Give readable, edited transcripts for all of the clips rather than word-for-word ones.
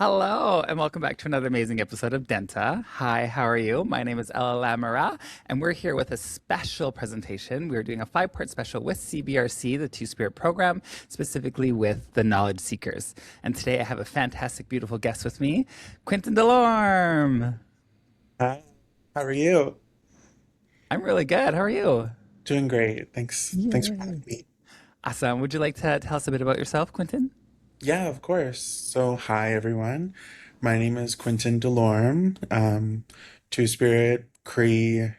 Hello, and welcome back to another amazing episode of Denta. Hi, how are you? My name is Ella Lamoureux, and we're here with a special presentation. We're doing a five-part special with CBRC, the Two-Spirit program, specifically with the knowledge seekers. And today I have a fantastic, beautiful guest with me, Quinton Delorme. Hi, how are you? I'm really good. How are you? Doing great. Thanks for having Yay. me. Awesome. Would you like to tell us a bit about yourself, Quinton? Yeah, of course. So, hi everyone. My name is Quinton Delorme, Two-Spirit, Cree,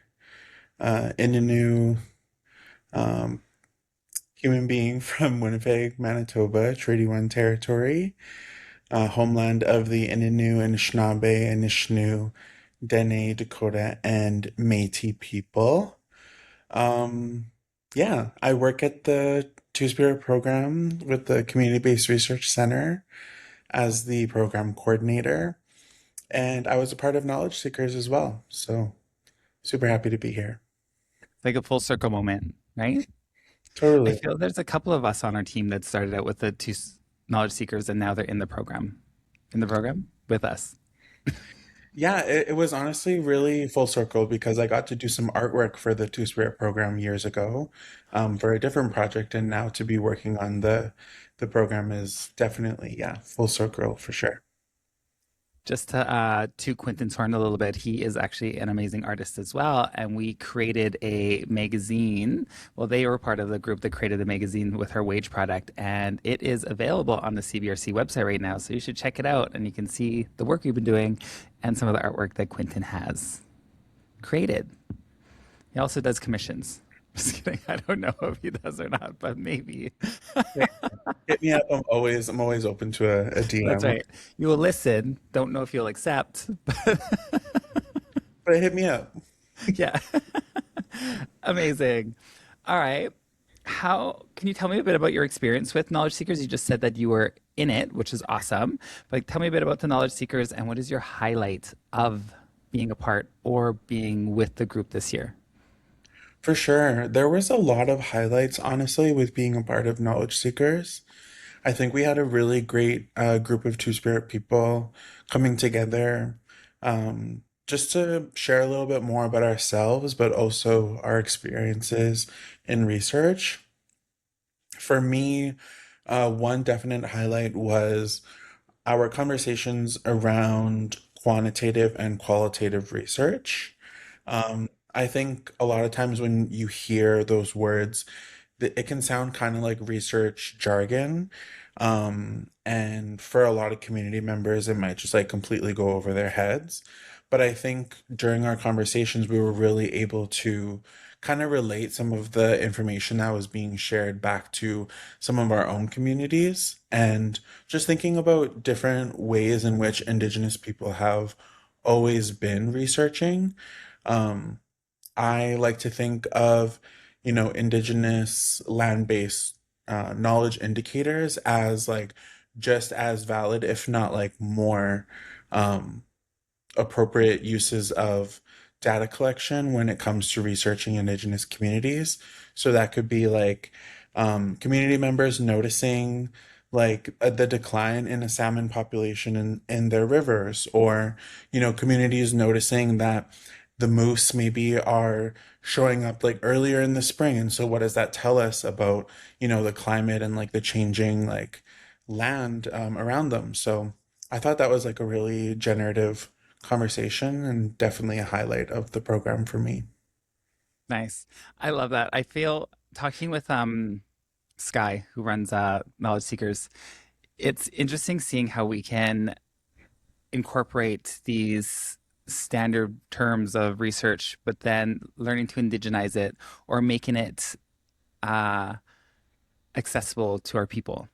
Innu, um, human being from Winnipeg, Manitoba, Treaty 1 territory, homeland of the Innu, Anishinaabe, Anishinaabe, Dene, Dakota, and Métis people. Um, yeah, I work at the Two Spirit program with the Community Based Research Center as the program coordinator, and I was a part of Knowledge Seekers as well. So super happy to be here. Like a full circle moment, right? I Totally. feel there's a couple of us on our team that started out with the knowledge seekers and now they're in the program with us. Yeah, it was honestly really full circle because I got to do some artwork for the Two Spirit program years ago, for a different project, and now to be working on the program is definitely, yeah, full circle for sure. Just to Quinton's horn a little bit, he is actually an amazing artist as well. And we created a magazine. Well, they were part of the group that created the magazine with her wage product, and it is available on the CBRC website right now. So you should check it out, and you can see the work we've been doing and some of the artwork that Quinton has created. He also does commissions. Just kidding. I don't know if he does or not, but maybe. Yeah. Hit me up. I'm always open to a That's DM. right. You will listen. Don't know if you'll accept, but But hit me up. yeah. Amazing. All right. How can you tell me a bit about your experience with Knowledge Seekers? You just said that you were in it, which is awesome. But tell me a bit about the Knowledge Seekers and what is your highlight of being a part or being with the group this year? For sure. There was a lot of highlights, honestly, with being a part of Knowledge Seekers. I think we had a really great group of Two Spirit people coming together, just to share a little bit more about ourselves, but also our experiences in research. For me, one definite highlight was our conversations around quantitative and qualitative research. I think a lot of times when you hear those words, it can sound kind of like research jargon. And for a lot of community members, it might just like completely go over their heads. But I think during our conversations, we were really able to kind of relate some of the information that was being shared back to some of our own communities and just thinking about different ways in which Indigenous people have always been researching. Um, I like to think of, Indigenous land-based knowledge indicators as like just as valid, if not like more um, appropriate uses of data collection when it comes to researching Indigenous communities. So that could be like community members noticing like the decline in a salmon population in their rivers, or communities noticing that the moose maybe are showing up like earlier in the spring. And so what does that tell us about, the climate and like the changing like land around them? So I thought that was like a really generative conversation and definitely a highlight of the program for me. Nice. I love that. I feel talking with Sky, who runs Knowledge Seekers, it's interesting seeing how we can incorporate these standard terms of research, but then learning to indigenize it or making it uh, accessible to our people.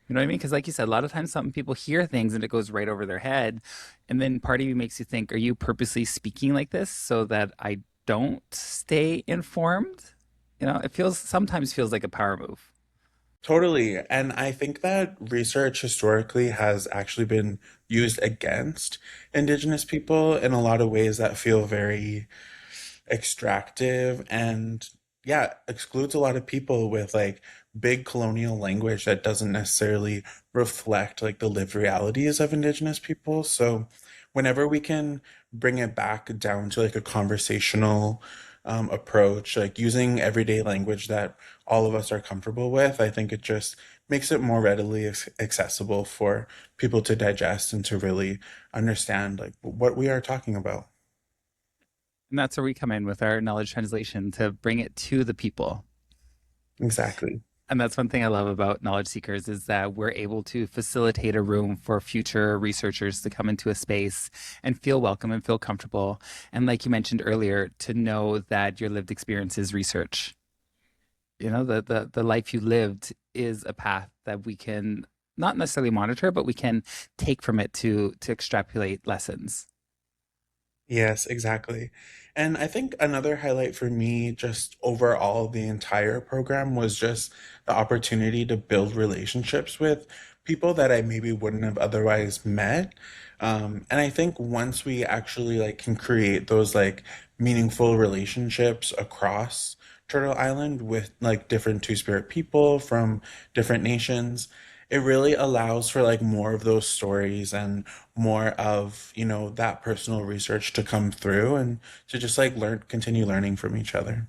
You know what I mean? Because, like you said, a lot of times some people hear things and it goes right over their head. And then part of you makes you think, are you purposely speaking like this so that I don't stay informed? It sometimes feels like a power move. Totally. And I think that research historically has actually been used against Indigenous people in a lot of ways that feel very extractive and, yeah, excludes a lot of people with like big colonial language that doesn't necessarily reflect like the lived realities of Indigenous people. So whenever we can bring it back down to like a conversational approach, like using everyday language that all of us are comfortable with, I think it just makes it more readily accessible for people to digest and to really understand like what we are talking about. And that's where we come in with our knowledge translation to bring it to the people. Exactly. And that's one thing I love about knowledge seekers is that we're able to facilitate a room for future researchers to come into a space and feel welcome and feel comfortable. And like you mentioned earlier, to know that your lived experience is research. You know, the life you lived is a path that we can not necessarily monitor, but we can take from it to extrapolate lessons. Yes, exactly. And I think another highlight for me, just overall, the entire program was just the opportunity to build relationships with people that I maybe wouldn't have otherwise met. And I think once we actually like can create those like meaningful relationships across Turtle Island with like different Two-Spirit people from different nations, it really allows for like more of those stories and more of, that personal research to come through and to just like continue learning from each other.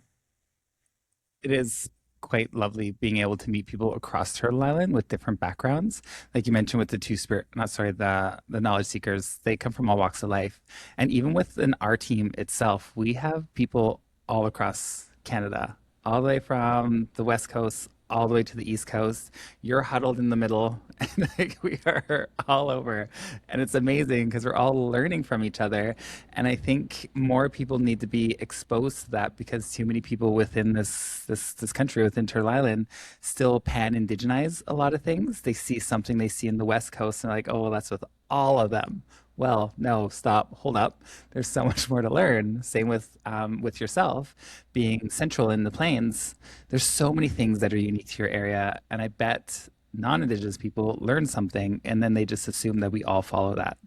It is quite lovely being able to meet people across Turtle Island with different backgrounds. Like you mentioned with the Two Spirit, not sorry, the knowledge seekers, they come from all walks of life. And even within our team itself, we have people all across Canada, all the way from the West Coast all the way to the East Coast. You're huddled in the middle, and like we are all over. And it's amazing because we're all learning from each other. And I think more people need to be exposed to that because too many people within this country, within Turtle Island, still pan-indigenize a lot of things. They see something they see in the West Coast and they're like, oh, well, that's with all of them. Well, no, stop, hold up. There's so much more to learn. Same with yourself being central in the plains. There's so many things that are unique to your area, and I bet non-Indigenous people learn something, and then they just assume that we all follow that.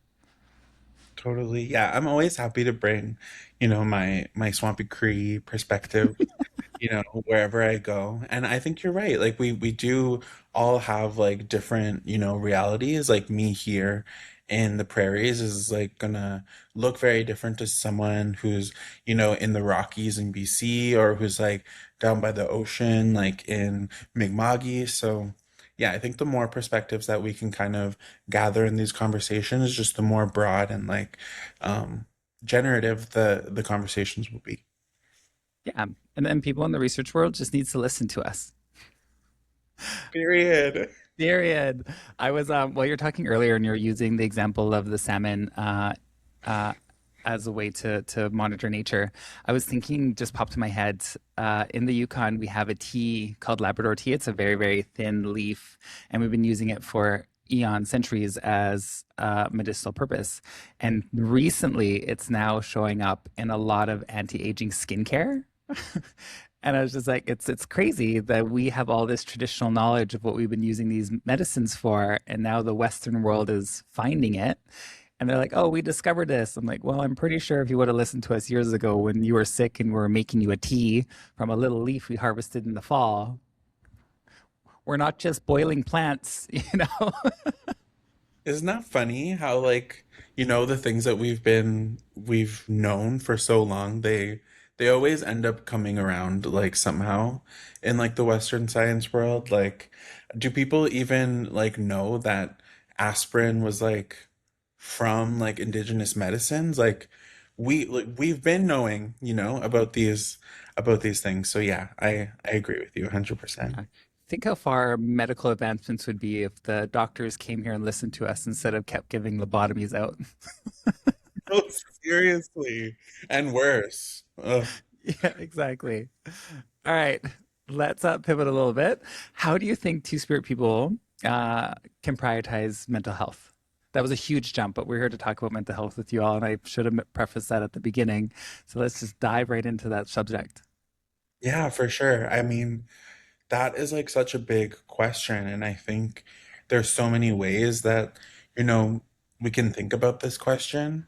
Totally. Yeah, I'm always happy to bring, my Swampy Cree perspective, wherever I go. And I think you're right. Like we do all have like different, realities. Like me here in the prairies is like gonna look very different to someone who's, in the Rockies in BC or who's like down by the ocean, like in Mi'kma'ki. So yeah, I think the more perspectives that we can kind of gather in these conversations, just the more broad and like um generative the conversations will be. Yeah, and then people in the research world just needs to listen to us. Period. Period. I was well, you're talking earlier, and you're using the example of the salmon uh, as a way to monitor nature. I was thinking, just popped in my head. In the Yukon, we have a tea called Labrador tea. It's a very very thin leaf, and we've been using it for eon centuries as medicinal purpose. And recently, it's now showing up in a lot of anti-aging skincare. And I was just like, it's crazy that we have all this traditional knowledge of what we've been using these medicines for, and now the Western world is finding it. And they're like, oh, we discovered this. I'm like, well, I'm pretty sure if you would have listened to us years ago when you were sick and we were making you a tea from a little leaf we harvested in the fall, we're not just boiling plants, you know? Isn't that funny how like, the things that we've known for so long, they always end up coming around like somehow in like the Western science world. Like, do people even like know that aspirin was like from like indigenous medicines? Like we've been knowing, about these things. So yeah, I agree with you 100%. Think how far medical advancements would be if the doctors came here and listened to us instead of kept giving lobotomies out. No, seriously. And worse. Ugh. Yeah, exactly. All right, let's pivot a little bit. How do you think Two-Spirit people can prioritize mental health? That was a huge jump, but we're here to talk about mental health with you all, and I should have prefaced that at the beginning. So let's just dive right into that subject. Yeah, for sure. I mean, that is like such a big question. And I think there's so many ways that, you know, we can think about this question.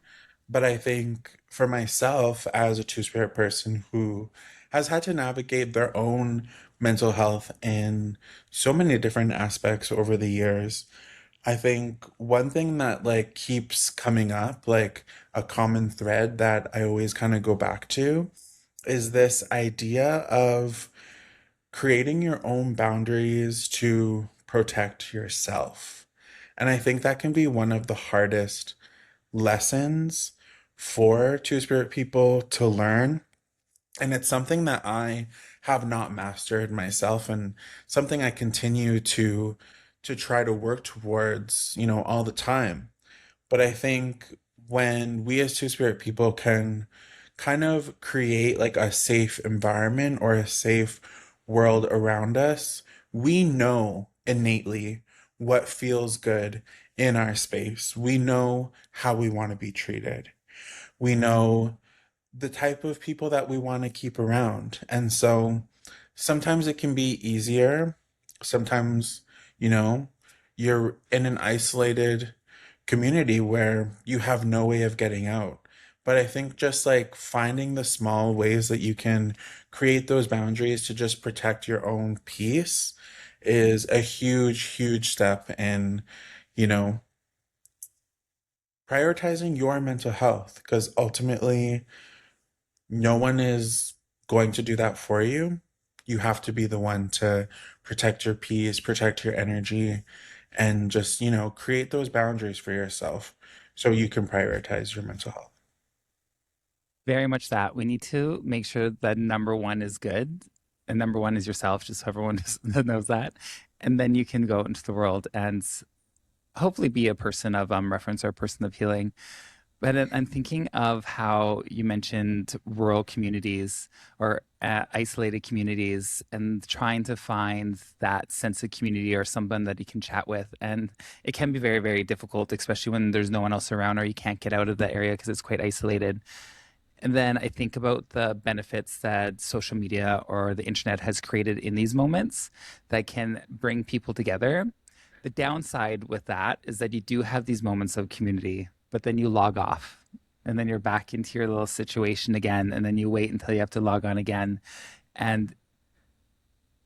But I think for myself, as a two-spirit person who has had to navigate their own mental health in so many different aspects over the years. I think one thing that like keeps coming up, like a common thread that I always kind of go back to, is this idea of creating your own boundaries to protect yourself. And I think that can be one of the hardest lessons for Two Spirit people to learn. And it's something that I have not mastered myself and something I continue to try to work towards, all the time. But I think when we as Two Spirit people can kind of create like a safe environment or a safe world around us, we know innately what feels good in our space. We know how we want to be treated. We know the type of people that we want to keep around. And so sometimes it can be easier. Sometimes, you know, you're in an isolated community where you have no way of getting out. But I think just like finding the small ways that you can create those boundaries to just protect your own peace is a huge, huge step in, you know, prioritizing your mental health because ultimately no one is going to do that for you. You have to be the one to protect your peace, protect your energy, and just, create those boundaries for yourself so you can prioritize your mental health. Very much that. We need to make sure that number one is good, and number one is yourself, just so everyone knows that. And then you can go into the world and hopefully be a person of reference or a person of healing. But I'm thinking of how you mentioned rural communities or isolated communities and trying to find that sense of community or someone that you can chat with. And it can be very, very difficult, especially when there's no one else around or you can't get out of the area because it's quite isolated. And then I think about the benefits that social media or the internet has created in these moments that can bring people together. The downside with that is that you do have these moments of community, but then you log off and then you're back into your little situation again. And then you wait until you have to log on again. And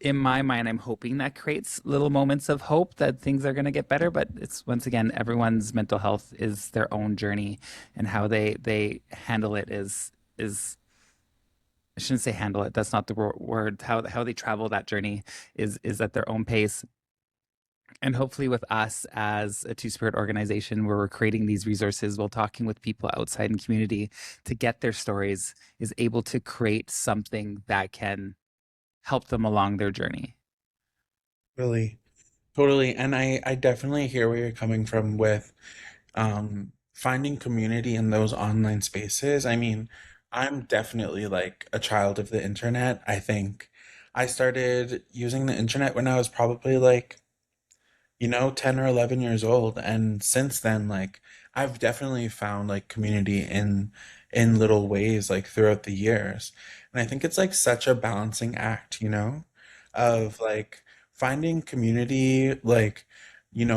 in my mind, I'm hoping that creates little moments of hope that things are going to get better. But it's once again, everyone's mental health is their own journey, and how they handle it is I shouldn't say handle it. That's not the word. How they travel that journey is at their own pace. And hopefully, with us as a Two Spirit organization, where we're creating these resources while talking with people outside in community to get their stories, is able to create something that can help them along their journey. Really, totally. And I definitely hear where you're coming from with finding community in those online spaces. I mean, I'm definitely like a child of the internet. I think I started using the internet when I was probably like 10 or 11 years old. And since then, like, I've definitely found like community in little ways like throughout the years. And I think it's like such a balancing act, of like finding community, like,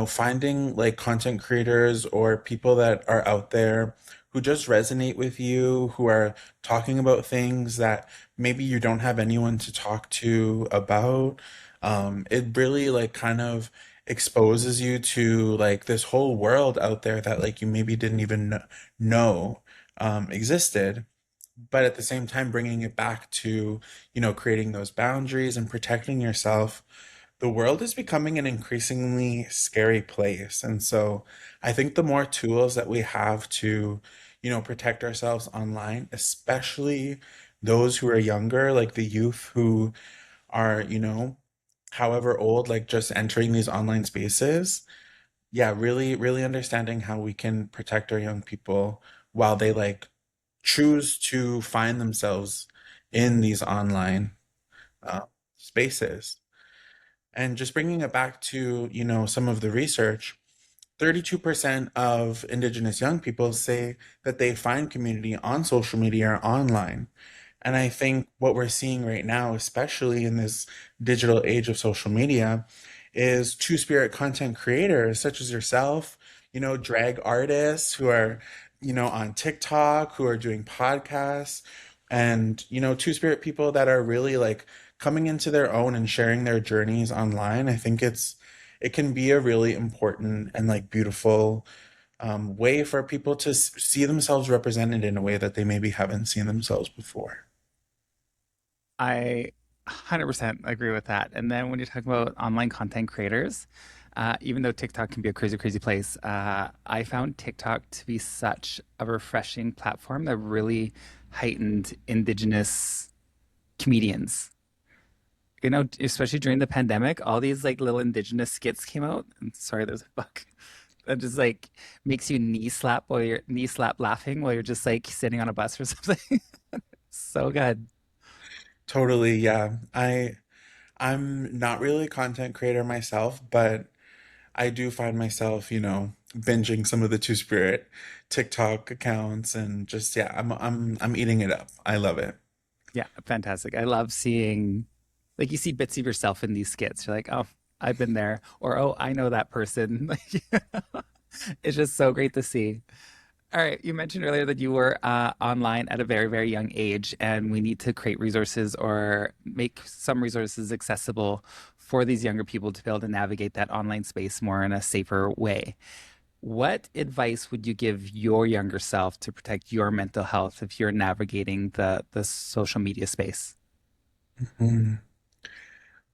finding like content creators or people that are out there who just resonate with you, who are talking about things that maybe you don't have anyone to talk to about. It really like kind of exposes you to like this whole world out there that like you maybe didn't even know existed, but at the same time bringing it back to creating those boundaries and protecting yourself. The world is becoming an increasingly scary place, and so I think the more tools that we have to protect ourselves online, especially those who are younger, like the youth who are however old, like just entering these online spaces. Yeah, really, really understanding how we can protect our young people while they like choose to find themselves in these online uh, spaces. And just bringing it back to, some of the research, 32% of Indigenous young people say that they find community on social media or online. And I think what we're seeing right now, especially in this digital age of social media, is Two Spirit content creators such as yourself, drag artists who are, on TikTok, who are doing podcasts, and, Two Spirit people that are really like coming into their own and sharing their journeys online, I think it can be a really important and like beautiful way for people to see themselves represented in a way that they maybe haven't seen themselves before. I 100% agree with that. And then when you're talking about online content creators, even though TikTok can be a crazy, crazy place, I found TikTok to be such a refreshing platform that really heightened Indigenous comedians. You know, especially during the pandemic, all these like little Indigenous skits came out. And sorry, there's a bug. That just like makes you knee slap laughing while you're just like sitting on a bus or something. So good. Totally, yeah. I'm not really a content creator myself, but I do find myself, binging some of the Two Spirit TikTok accounts and just yeah, I'm eating it up. I love it. Yeah, fantastic. I love seeing, like, you see bits of yourself in these skits. You're like, oh, I've been there, or oh, I know that person. It's just so great to see. All right, you mentioned earlier that you were online at a very, very young age, and we need to create resources or make some resources accessible for these younger people to be able to navigate that online space more in a safer way. What advice would you give your younger self to protect your mental health if you're navigating the social media space? Mm,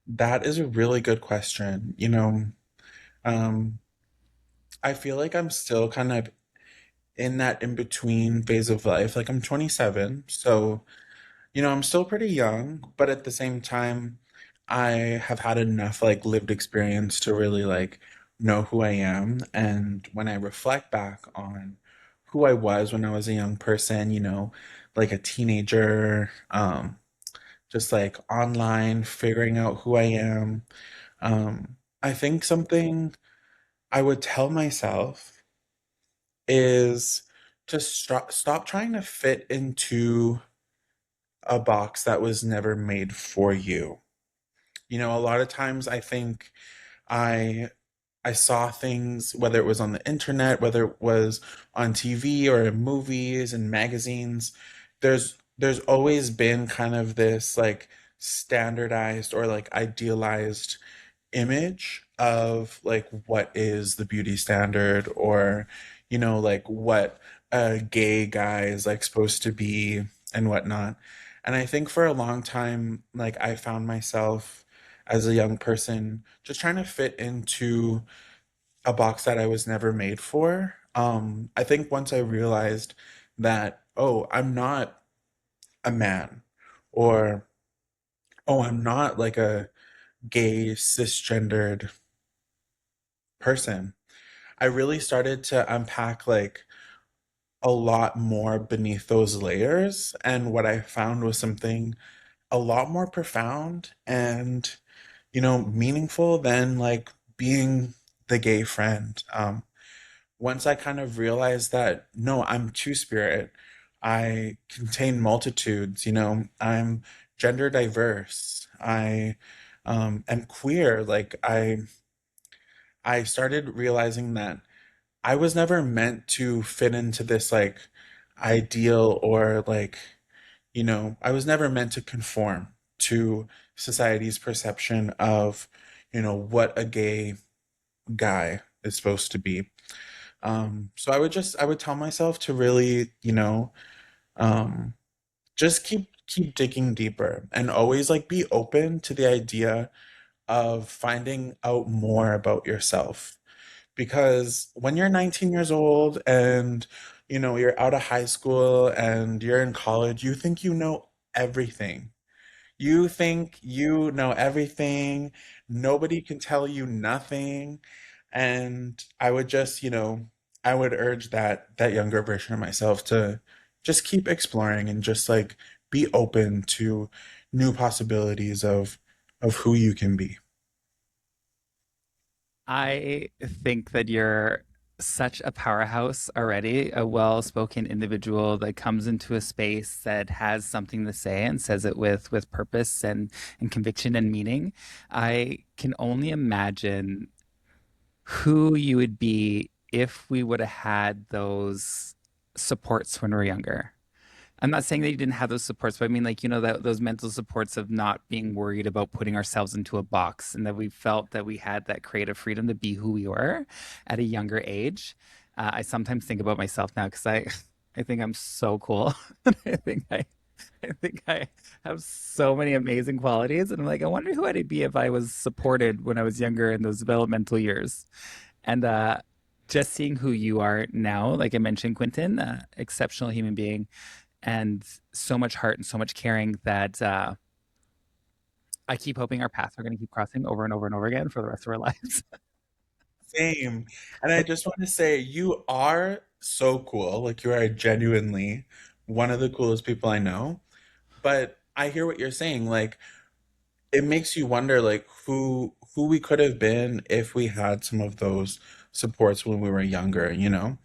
that is a really good question. Um, I feel like I'm still kind of in that in between phase of life. Like I'm 27, so I'm still pretty young, but at the same time, I have had enough like lived experience to really like know who I am. And when I reflect back on who I was when I was a young person, like a teenager, just like online figuring out who I am, I think something I would tell myself is to stop trying to fit into a box that was never made for you. A lot of times I think I I saw things, whether it was on the internet, whether it was on TV or in movies and magazines. There's always been kind of this like standardized or like idealized image of like what is the beauty standard, or like what a gay guy is like supposed to be and whatnot. And I think for a long time, like I found myself as a young person just trying to fit into a box that I was never made for. I think once I realized that, oh, I'm not a man, or oh, I'm not like a gay cisgendered person, I really started to unpack like a lot more beneath those layers. And what I found was something a lot more profound and, meaningful than like being the gay friend. Once I kind of realized that, no, I'm Two Spirit, I contain multitudes, I'm gender diverse, I am queer. Like I started realizing that I was never meant to fit into this like ideal, or like, I was never meant to conform to society's perception of, what a gay guy is supposed to be. So I would tell myself to really, um, just keep digging deeper and always like be open to the idea of finding out more about yourself. Because when you're 19 years old and you're out of high school and you're in college, you think you know everything. You think you know everything. Nobody can tell you nothing. And I would just, I would urge that younger version of myself to just keep exploring and just like be open to new possibilities of who you can be. I think that you're such a powerhouse already, a well-spoken individual that comes into a space that has something to say and says it with purpose and conviction and meaning. I can only imagine who you would be if we would have had those supports when we were younger. I'm not saying that you didn't have those supports, but I mean, like, that those mental supports of not being worried about putting ourselves into a box and that we felt that we had that creative freedom to be who we were at a younger age. I sometimes think about myself now because I think I'm so cool. I think I think I have so many amazing qualities. And I'm like, I wonder who I'd be if I was supported when I was younger in those developmental years. And just seeing who you are now, like I mentioned, Quinton, exceptional human being, and so much heart and so much caring that I keep hoping our paths are going to keep crossing over and over and over again for the rest of our lives. Same. And I just want to say, you are so cool. Like, you are genuinely one of the coolest people I know. But I hear what you're saying. Like, it makes you wonder, like, who we could have been if we had some of those supports when we were younger, you know?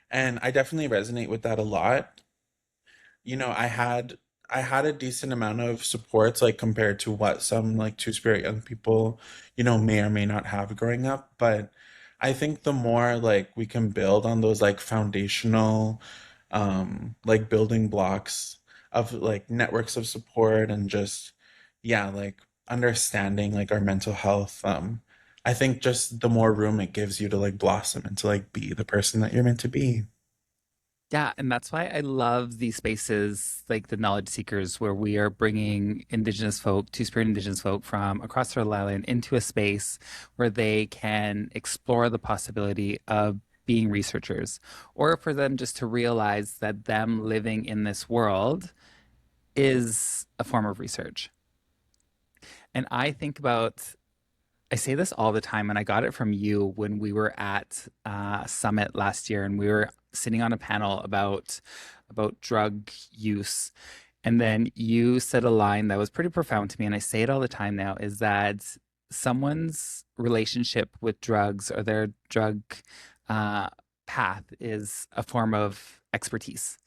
And I definitely resonate with that a lot. I had a decent amount of supports, like, compared to what some like two-spirit young people, may or may not have growing up. But I think the more like we can build on those like foundational like building blocks of like networks of support and just, yeah, like understanding like our mental health, I think just the more room it gives you to like blossom and to like be the person that you're meant to be. Yeah, and that's why I love these spaces like the Knowledge Seekers, where we are bringing Indigenous folk, Two-Spirit Indigenous folk from across our island into a space where they can explore the possibility of being researchers, or for them just to realize that them living in this world is a form of research. And I say this all the time, and I got it from you when we were at Summit last year, and we were sitting on a panel about drug use, and then you said a line that was pretty profound to me, and I say it all the time now, is that someone's relationship with drugs or their drug uh, path is a form of expertise.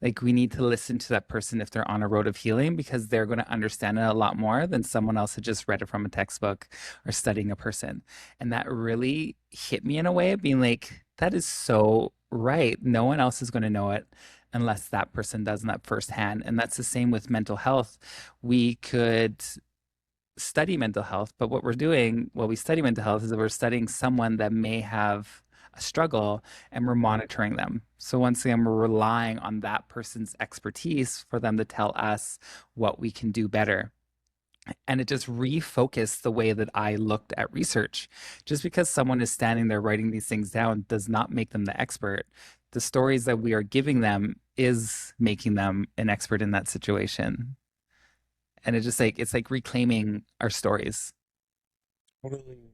Like we need to listen to that person if they're on a road of healing because they're going to understand it a lot more than someone else who just read it from a textbook or studying a person. And that really hit me in a way of being like, that is so right. No one else is going to know it unless that person does that firsthand. And that's the same with mental health. We could study mental health, but what we're doing while we study mental health is that we're studying someone that may have a struggle and we're monitoring them. So once again, we're relying on that person's expertise for them to tell us what we can do better. And it just refocused the way that I looked at research. Just because someone is standing there writing these things down does not make them the expert. The stories that we are giving them is making them an expert in that situation. And it's like reclaiming our stories. Totally.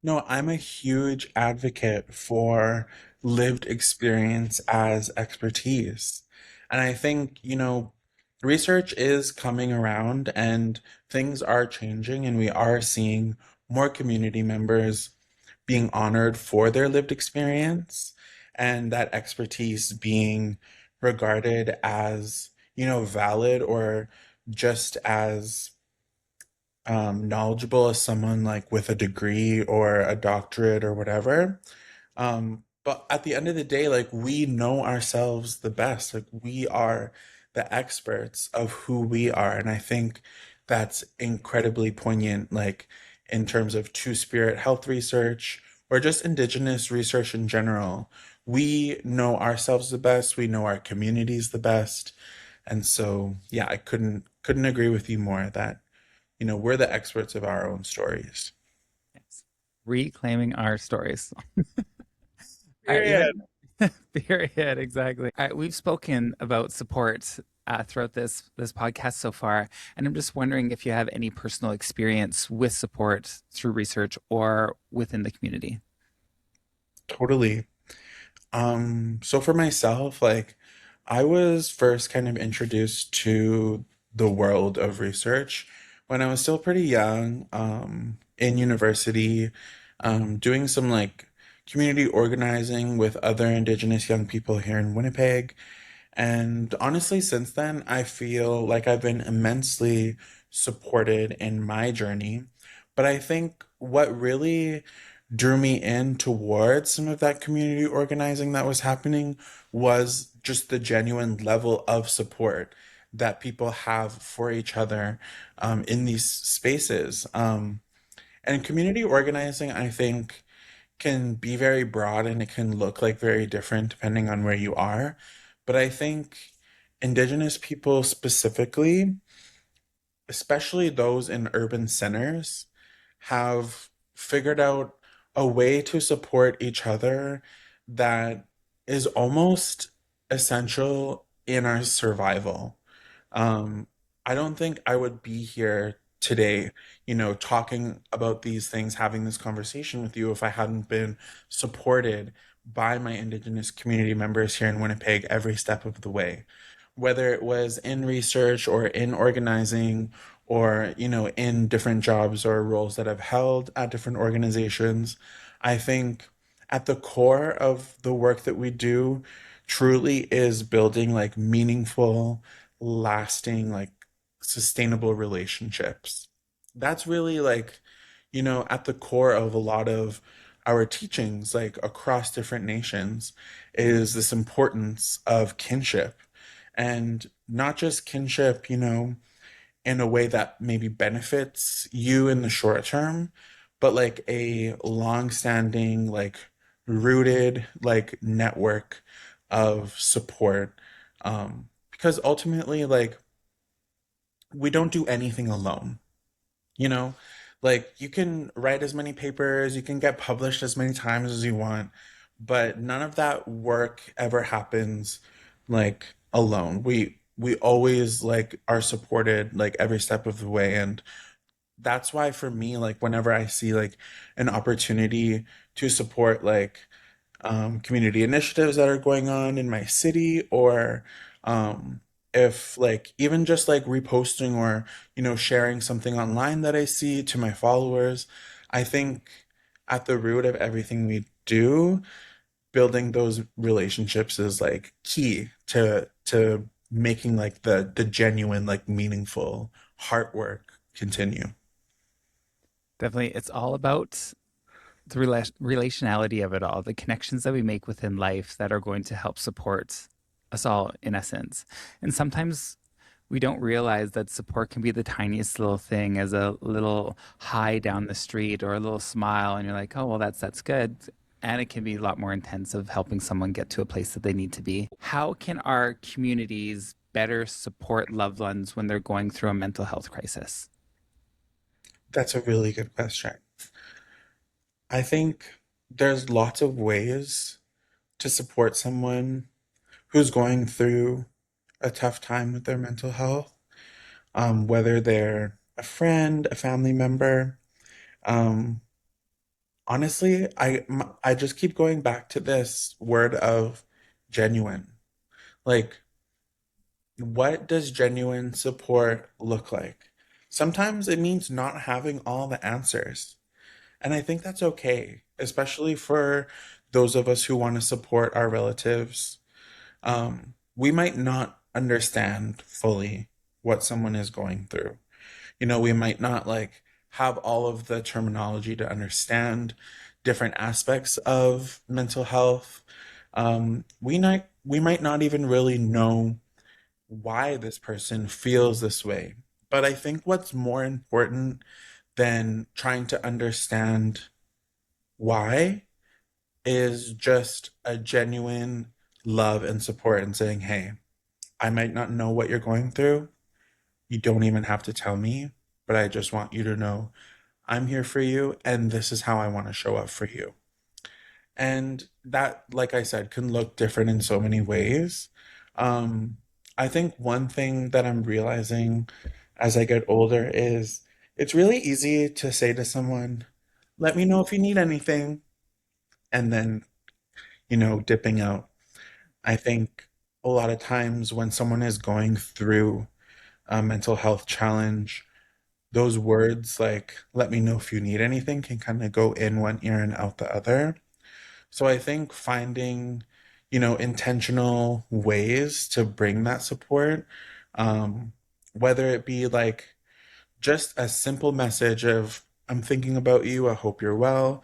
No, I'm a huge advocate for lived experience as expertise. And I think, research is coming around and things are changing, and we are seeing more community members being honored for their lived experience and that expertise being regarded as, valid or just as knowledgeable as someone like with a degree or a doctorate or whatever. But at the end of the day, like we know ourselves the best. Like we are the experts of who we are. And I think that's incredibly poignant, like in terms of two-spirit health research or just Indigenous research in general. We know ourselves the best, we know our communities the best. And so, yeah, I couldn't agree with you more that we're the experts of our own stories. Yes. Reclaiming our stories. All right, Period. period, exactly. All right, we've spoken about support throughout this podcast so far, and I'm just wondering if you have any personal experience with support through research or within the community. Totally. So for myself, like I was first kind of introduced to the world of research when I was still pretty young, in university, doing some like community organizing with other Indigenous young people here in Winnipeg. And honestly, since then, I feel like I've been immensely supported in my journey. But I think what really drew me in towards some of that community organizing that was happening was just the genuine level of support that people have for each other in these spaces. And community organizing, I think, can be very broad and it can look like very different depending on where you are. But I think Indigenous people specifically, especially those in urban centers, have figured out a way to support each other that is almost essential in our survival. Um, I don't think I would be here today, talking about these things, having this conversation with you if I hadn't been supported by my Indigenous community members here in Winnipeg every step of the way. Whether it was in research or in organizing or, in different jobs or roles that I've held at different organizations, I think at the core of the work that we do truly is building like meaningful, lasting, like sustainable relationships. That's really like, at the core of a lot of our teachings, like across different nations, is this importance of kinship. And not just kinship, in a way that maybe benefits you in the short term, but like a long-standing, like rooted, like network of support. Because ultimately, like, we don't do anything alone, you know? Like, you can write as many papers, you can get published as many times as you want, but none of that work ever happens like alone. We always like are supported like every step of the way. And that's why for me, like whenever I see like an opportunity to support like community initiatives that are going on in my city, or um, if like even just like reposting or sharing something online that I see to my followers, I think at the root of everything we do, building those relationships is like key to making like the genuine like meaningful heart work continue. Definitely, it's all about the relationality of it all, the connections that we make within life that are going to help support us all in essence. And sometimes we don't realize that support can be the tiniest little thing, as a little hi down the street or a little smile, and you're like, oh well, that's good. And it can be a lot more intense of helping someone get to a place that they need to be. How can our communities better support loved ones when they're going through a mental health crisis? That's a really good question. I think there's lots of ways to support someone who's going through a tough time with their mental health, whether they're a friend, a family member. Um, Honestly, I just keep going back to this word of genuine. Like, what does genuine support look like? Sometimes it means not having all the answers. And I think that's okay, especially for those of us who want to support our relatives. We might not understand fully what someone is going through. We might not like have all of the terminology to understand different aspects of mental health. We might not even really know why this person feels this way. But I think what's more important than trying to understand why is just a genuine love and support and saying, hey, I might not know what you're going through. You don't even have to tell me, but I just want you to know I'm here for you and this is how I want to show up for you. And that, like I said, can look different in so many ways. Um, I think one thing that I'm realizing as I get older is it's really easy to say to someone, let me know if you need anything, and then, dipping out. I think a lot of times when someone is going through a mental health challenge, those words like, let me know if you need anything, can kind of go in one ear and out the other. So I think finding, intentional ways to bring that support, um, whether it be like just a simple message of, I'm thinking about you, I hope you're well,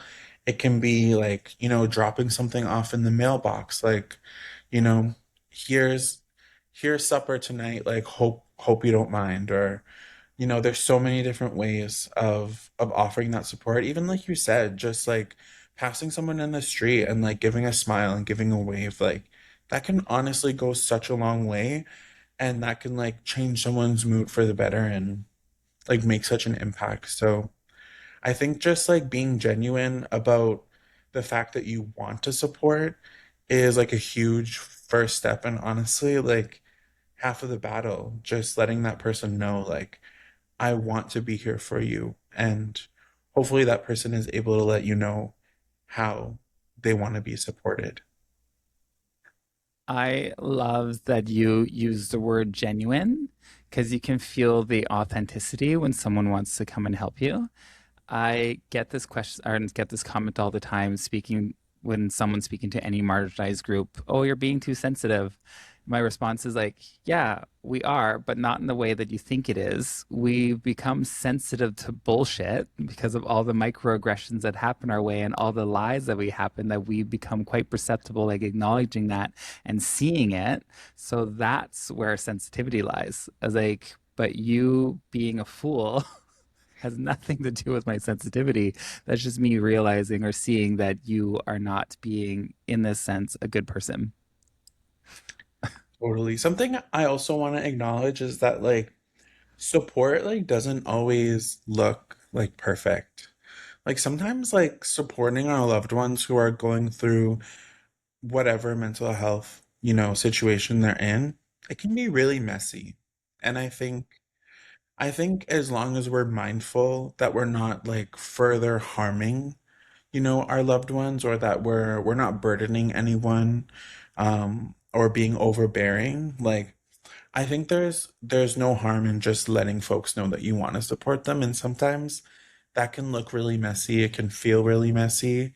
It can be like, dropping something off in the mailbox, like, you know, here's here's supper tonight, like hope you don't mind. Or there's so many different ways of offering that support. Even like you said, just like passing someone in the street and like giving a smile and giving a wave, like that can honestly go such a long way, and that can like change someone's mood for the better and like make such an impact. So I think just like being genuine about the fact that you want to support is like a huge first step. And honestly, like half of the battle, just letting that person know, like, I want to be here for you. And hopefully that person is able to let you know how they want to be supported. I love that you use the word genuine because you can feel the authenticity when someone wants to come and help you. I get this question or get this comment all the time speaking when someone's speaking to any marginalized group, oh, you're being too sensitive. My response is like, yeah, we are, but not in the way that you think it is. We become sensitive to bullshit because of all the microaggressions that happen our way and all the lies that we happen that we become quite perceptible, like acknowledging that and seeing it. So that's where sensitivity lies. As like, but you being a fool has nothing to do with my sensitivity. That's just me realizing or seeing that you are not being, in this sense, a good person. Totally. Something I also want to acknowledge is that like support like doesn't always look like perfect. Like sometimes like supporting our loved ones who are going through whatever mental health, situation they're in, it can be really messy. And I think as long as we're mindful that we're not like further harming, our loved ones, or that we're not burdening anyone, or being overbearing, like I think there's no harm in just letting folks know that you want to support them. And sometimes that can look really messy. It can feel really messy.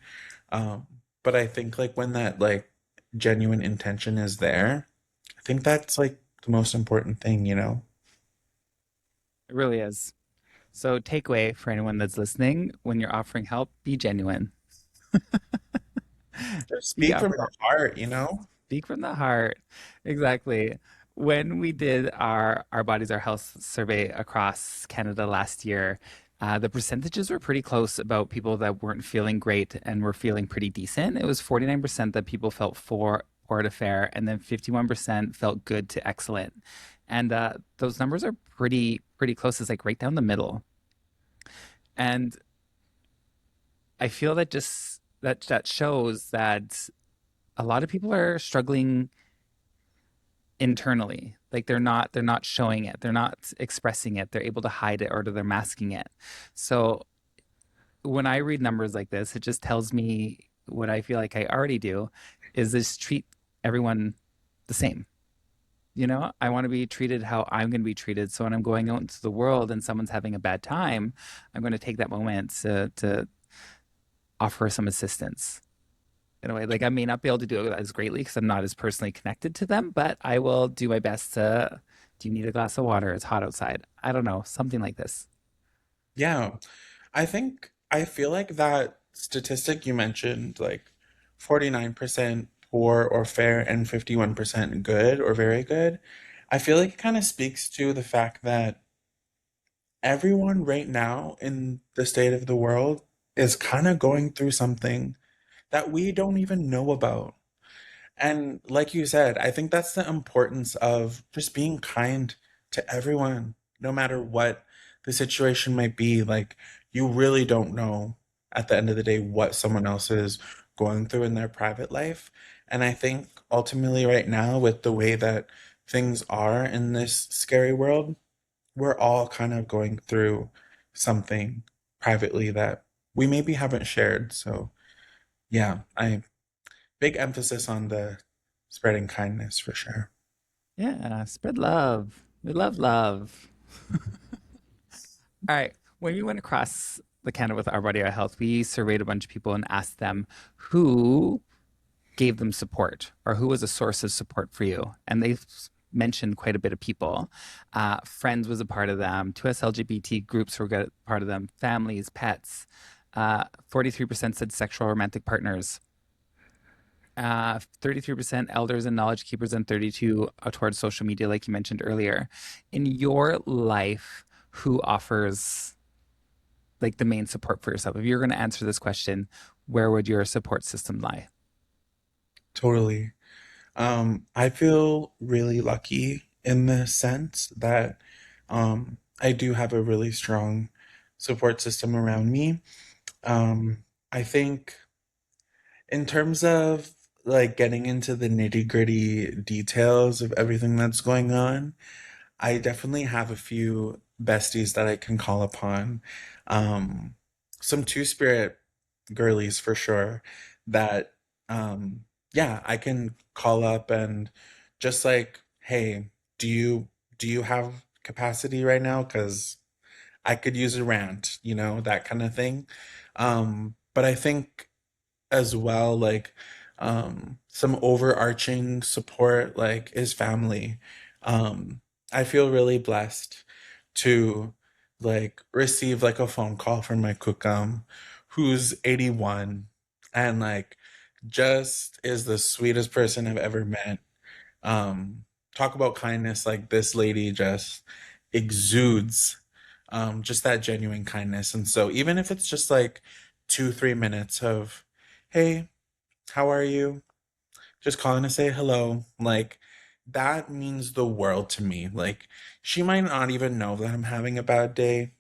Um, but I think like when that like genuine intention is there, I think that's like the most important thing. It really is. So, takeaway for anyone that's listening when you're offering help, be genuine. Just Be speak from the upfront. heart. Speak from the heart. Exactly. When we did our Bodies, Our Health survey across Canada last year, the percentages were pretty close about people that weren't feeling great and were feeling pretty decent. It was 49% that people felt poor to fair, and then 51% felt good to excellent. And those numbers are pretty close. It's like right down the middle. And I feel that just that shows that a lot of people are struggling internally. Like they're not showing it. They're not expressing it. They're able to hide it or they're masking it. So when I read numbers like this, it just tells me what I feel like I already do is this treat everyone the same. I want to be treated how I'm going to be treated. So when I'm going out into the world and someone's having a bad time, I'm going to take that moment to offer some assistance in a way. Like I may not be able to do it as greatly because I'm not as personally connected to them, but I will do my best to. Do you need a glass of water? It's hot outside. I don't know, something like this. Yeah. I feel like that statistic you mentioned, like 49% poor or fair and 51% good or very good, I feel like it kind of speaks to the fact that everyone right now in the state of the world is kind of going through something that we don't even know about. And like you said, I think that's the importance of just being kind to everyone, no matter what the situation might be. Like, you really don't know at the end of the day what someone else is going through in their private life. And I think ultimately, right now, with the way that things are in this scary world, we're all kind of going through something privately that we maybe haven't shared. So, yeah, I big emphasis on the spreading kindness for sure. Yeah, spread love. We love love. All right. When we went across the Canada with Our Body, Our Health, we surveyed a bunch of people and asked them who gave them support or who was a source of support for you. And they mentioned quite a bit of people. Friends was a part of them. 2S LGBT groups were part of them. Families, pets. 43% said sexual romantic partners. 33% elders and knowledge keepers, and 32 towards social media, like you mentioned earlier. In your life, who offers like the main support for yourself? If you're going to answer this question, where would your support system lie? Totally. I feel really lucky in the sense that I do have a really strong support system around me. I think in terms of like getting into the nitty-gritty details of everything that's going on, I definitely have a few besties that I can call upon. Um, some Two-Spirit girlies for sure that yeah, I can call up and just like, hey, do you have capacity right now? Because I could use a rant, that kind of thing. But I think as well, like some overarching support like is family. I feel really blessed to like receive like a phone call from my cookum who's 81 and like just is the sweetest person I've ever met. um Talk about kindness, like this lady just exudes just that genuine kindness. And so even if it's just like 2-3 minutes of, hey, how are you, just calling to say hello, like that means the world to me. Like she might not even know that I'm having a bad day.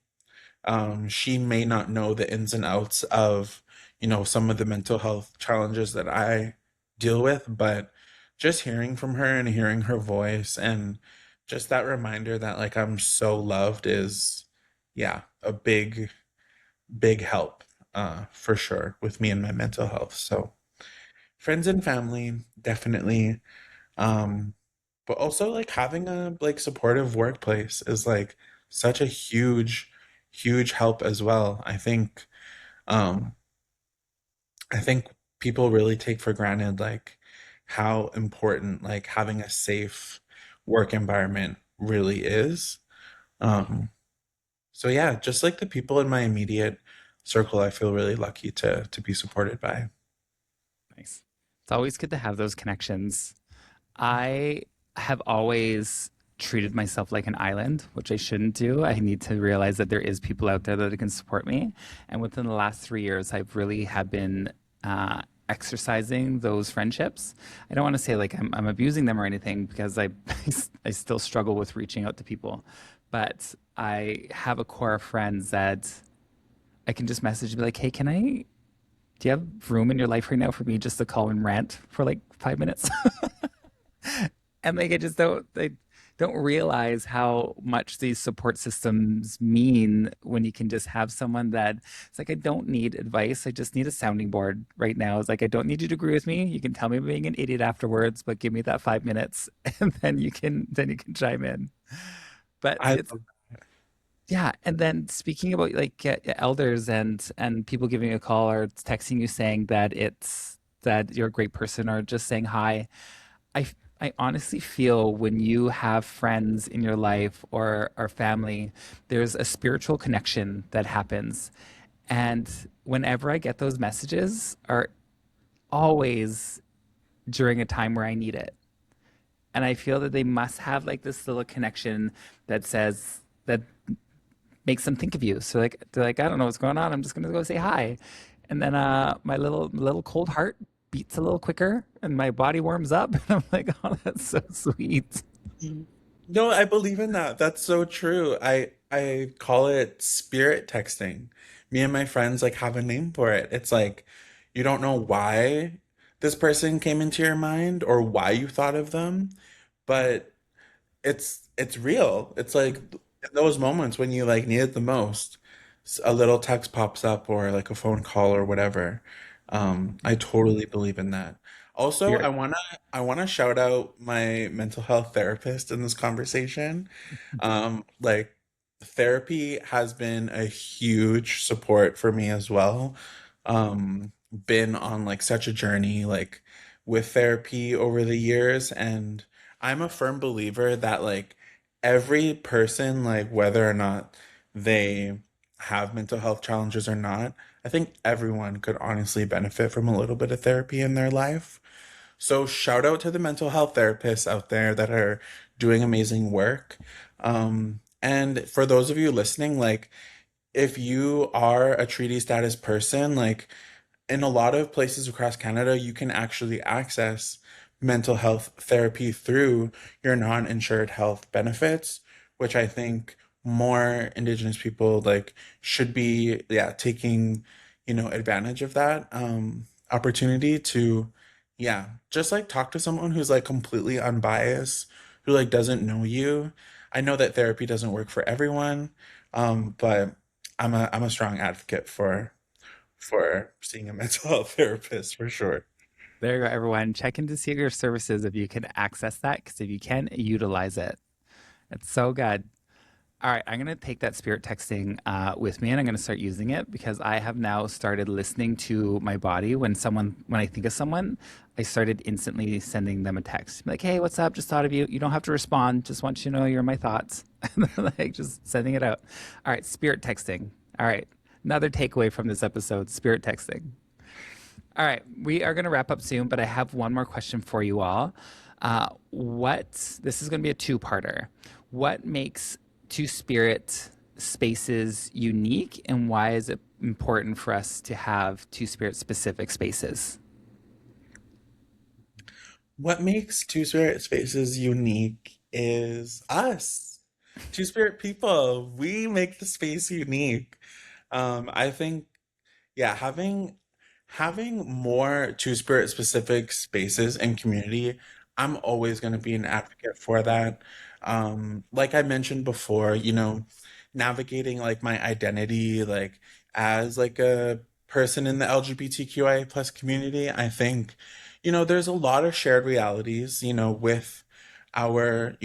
She may not know the ins and outs of, some of the mental health challenges that I deal with, but just hearing from her and hearing her voice and just that reminder that like I'm so loved is, yeah, a big, big help, for sure with me and my mental health. So friends and family, definitely. Um, but also like having a like supportive workplace is like such a huge, huge help as well. Um, I think people really take for granted like how important like having a safe work environment really is. Um, so yeah, just like the people in my immediate circle, I feel really lucky to be supported by. Nice. It's always good to have those connections. I have always treated myself like an island, which I shouldn't do. I need to realize that there is people out there that can support me. And within the last 3 years, I've really have been exercising those friendships. I don't want to say like I'm abusing them or anything because I still struggle with reaching out to people, but I have a core of friends that I can just message and be like, hey, do you have room in your life right now for me just to call and rant for like 5 minutes? And like they don't realize how much these support systems mean when you can just have someone that it's like I don't need advice, I just need a sounding board right now. It's like I don't need you to agree with me, you can tell me I'm being an idiot afterwards, but give me that 5 minutes and then you can chime in. But I it's yeah. And then speaking about like elders and people giving you a call or texting you saying that you're a great person or just saying hi, I I honestly feel when you have friends in your life or family, there's a spiritual connection that happens. And whenever I get those messages are always during a time where I need it. And I feel that they must have like this little connection that makes them think of you. So like they're like, I don't know what's going on. I'm just gonna go say hi. And then my little cold heart beats a little quicker and my body warms up and I'm like, oh, that's so sweet. No, I believe in that. That's so true. I call it spirit texting. Me and my friends like have a name for it. It's like you don't know why this person came into your mind or why you thought of them, but it's real. It's like in those moments when you like need it the most, a little text pops up or like a phone call or whatever. I totally believe in that. Also, I Spirit. wanna I wanna shout out my mental health therapist in this conversation. Like therapy has been a huge support for me as well. Been on like such a journey like with therapy over the years, and I'm a firm believer that like every person, like whether or not they have mental health challenges or not, I think everyone could honestly benefit from a little bit of therapy in their life. So shout out to the mental health therapists out there that are doing amazing work. And for those of you listening, like if you are a treaty status person, like in a lot of places across Canada, you can actually access mental health therapy through your non-insured health benefits, which I think more Indigenous people like should be, yeah, taking, advantage of that opportunity to, yeah, just like talk to someone who's like completely unbiased, who like doesn't know you. I know that therapy doesn't work for everyone, but I'm a strong advocate for seeing a mental health therapist for sure. There you go, everyone. Check into see your services if you can access that, because if you can, utilize it. It's so good. All right, I'm going to take that spirit texting with me and I'm going to start using it because I have now started listening to my body when I think of someone, I started instantly sending them a text. Like, hey, what's up? Just thought of you. You don't have to respond. Just want you to know you're in my thoughts. Like, just sending it out. All right, spirit texting. All right, another takeaway from this episode spirit texting. All right, we are going to wrap up soon, but I have one more question for you all. This is going to be a two-parter. What makes Two Spirit spaces unique, and why is it important for us to have Two Spirit specific spaces? What makes Two Spirit Spaces unique is us. Two Spirit people. We make the space unique. I think, yeah, having more Two-Spirit specific spaces and community, I'm always going to be an advocate for that. Like I mentioned before, navigating like my identity, like as like a person in the LGBTQIA plus community, I think, there's a lot of shared realities, with our,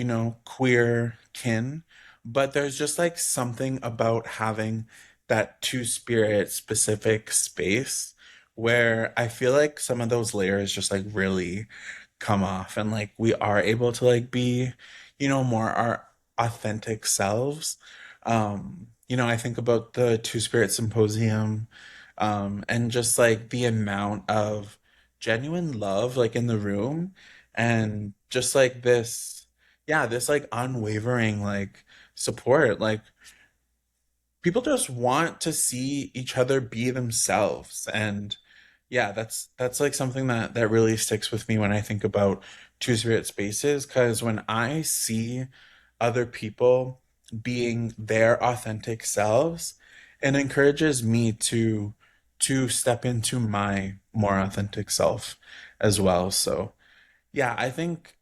queer kin, but there's just like something about having that two-spirit specific space where I feel like some of those layers just like really come off and like we are able to like be, more our authentic selves. I think about the Two Spirit Symposium, and just like the amount of genuine love like in the room and just like this, yeah, this like unwavering like support. Like people just want to see each other be themselves, and yeah, that's like something that really sticks with me when I think about two spirit spaces, because when I see other people being their authentic selves, it encourages me to step into my more authentic self as well. So yeah, I think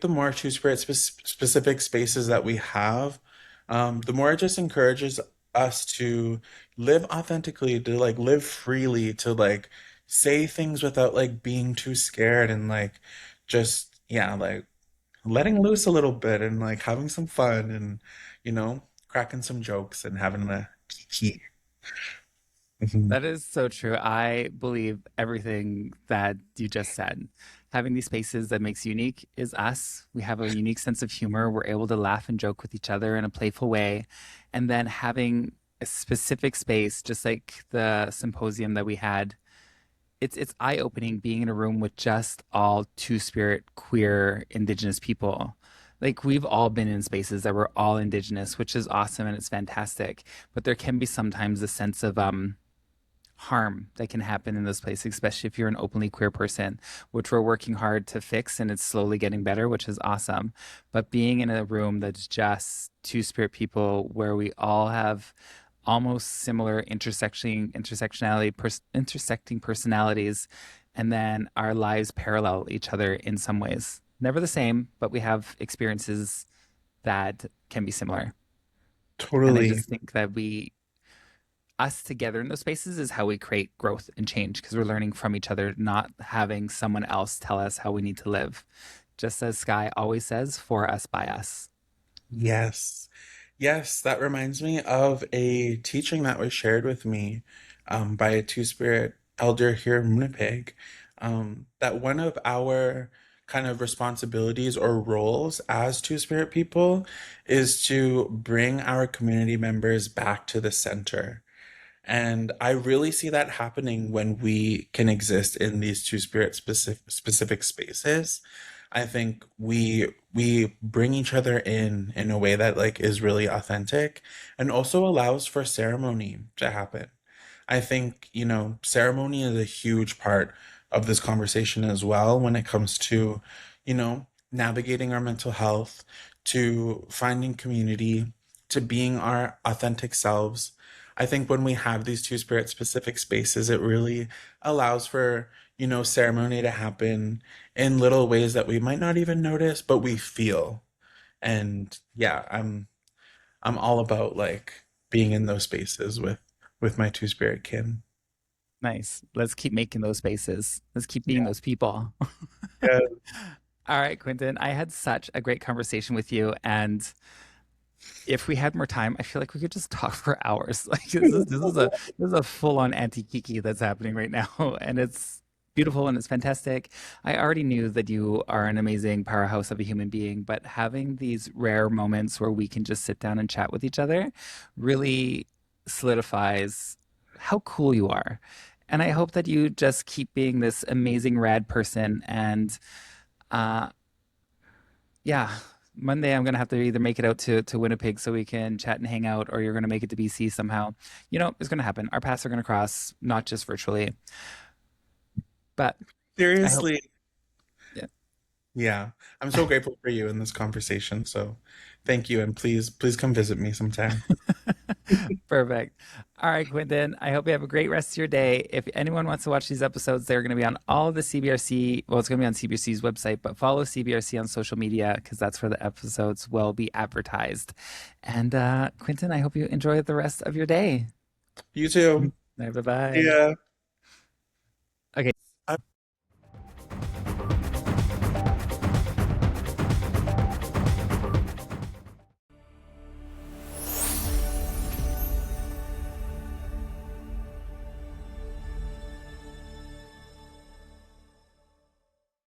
the more two-spirit specific spaces that we have, the more it just encourages us to live authentically, to like live freely, to like say things without like being too scared and like just, yeah, like letting loose a little bit and like having some fun and cracking some jokes and having a kiki. That is so true. I believe everything that you just said. Having these spaces that makes you unique is us. We have a unique sense of humor. We're able to laugh and joke with each other in a playful way. And then having a specific space, just like the symposium that we had, it's eye-opening being in a room with just all two-spirit queer indigenous people. Like we've all been in spaces that were all indigenous, which is awesome and it's fantastic. But there can be sometimes a sense of harm that can happen in those places, especially if you're an openly queer person, which we're working hard to fix and it's slowly getting better, which is awesome. But being in a room that's just two spirit people where we all have almost similar intersecting personalities, and then our lives parallel each other in some ways. Never the same, but we have experiences that can be similar. And I Totally. just think that us together in those spaces is how we create growth and change because we're learning from each other, not having someone else tell us how we need to live. Just as Sky always says, for us, by us. Yes. Yes, that reminds me of a teaching that was shared with me by a Two Spirit elder here in Winnipeg. That one of our kind of responsibilities or roles as Two Spirit people is to bring our community members back to the center. And I really see that happening when we can exist in these two spirit specific spaces. I think we bring each other in a way that like is really authentic and also allows for ceremony to happen. I think, ceremony is a huge part of this conversation as well when it comes to, navigating our mental health, to finding community, to being our authentic selves. I think when we have these two spirit specific spaces, it really allows for, ceremony to happen in little ways that we might not even notice, but we feel. And yeah, I'm all about like being in those spaces with my two spirit kin. Nice. Let's keep making those spaces. Let's keep being Yeah. those people. Yeah. All right, Quinton, I had such a great conversation with you. And if we had more time, I feel like we could just talk for hours. Like this is a full-on anti-kiki that's happening right now. And it's beautiful and it's fantastic. I already knew that you are an amazing powerhouse of a human being, but having these rare moments where we can just sit down and chat with each other really solidifies how cool you are. And I hope that you just keep being this amazing rad person. And uh, yeah, Monday I'm gonna have to either make it out to Winnipeg so we can chat and hang out, or you're gonna make it to BC somehow. It's gonna happen. Our paths are gonna cross, not just virtually, but I hope. Seriously. Yeah. Yeah. I'm so grateful for you in this conversation. So thank you. And please come visit me sometime. Perfect. All right, Quinton. I hope you have a great rest of your day. If anyone wants to watch these episodes, they're going to be on all of the CBRC. Well, it's going to be on CBRC's website, but follow CBRC on social media because that's where the episodes will be advertised. And Quinton, I hope you enjoy the rest of your day. You too. Bye See bye. ya. Okay.